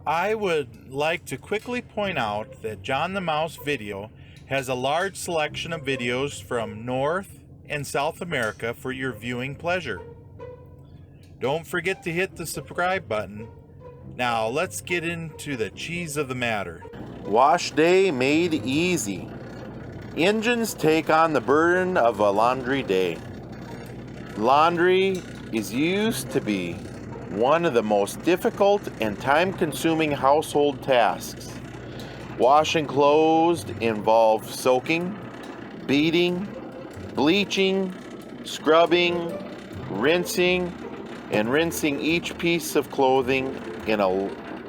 I would like to quickly point out that John the Mouse Video has a large selection of videos from North and South America for your viewing pleasure. Don't forget to hit the subscribe button. Now let's get into the cheese of the matter. Wash day made easy. Engines take on the burden of a laundry day. Laundry is used to be one of the most difficult and time-consuming household tasks. Washing clothes involves soaking, beading, bleaching, scrubbing, rinsing, and rinsing each piece of clothing in a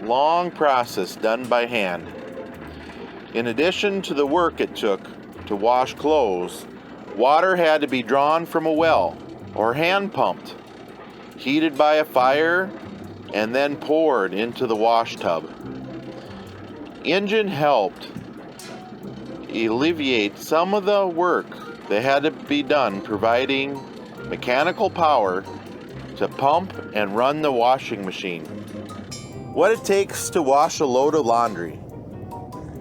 long process done by hand. In addition to the work it took to wash clothes, water had to be drawn from a well or hand pumped, heated by a fire, and then poured into the wash tub. Engine helped alleviate some of the work that had to be done, providing mechanical power to pump and run the washing machine. What it takes to wash a load of laundry.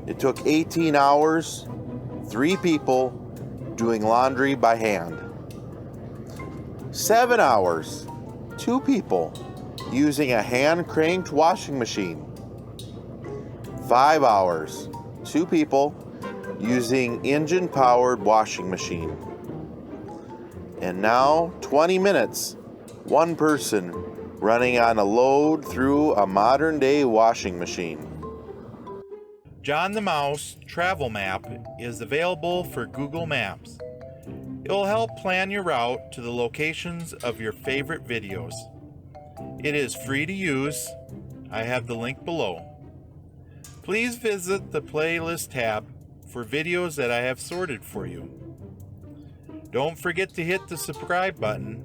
It took 18 hours, 3 people doing laundry by hand. 7 hours, 2 people using a hand-cranked washing machine. 5 hours, 2 people using engine-powered washing machine. And now 20 minutes, 1 person running on a load through a modern-day washing machine. John the Mouse Travel Map is available for Google Maps. It will help plan your route to the locations of your favorite videos. It is free to use. I have the link below. Please visit the playlist tab for videos that I have sorted for you. Don't forget to hit the subscribe button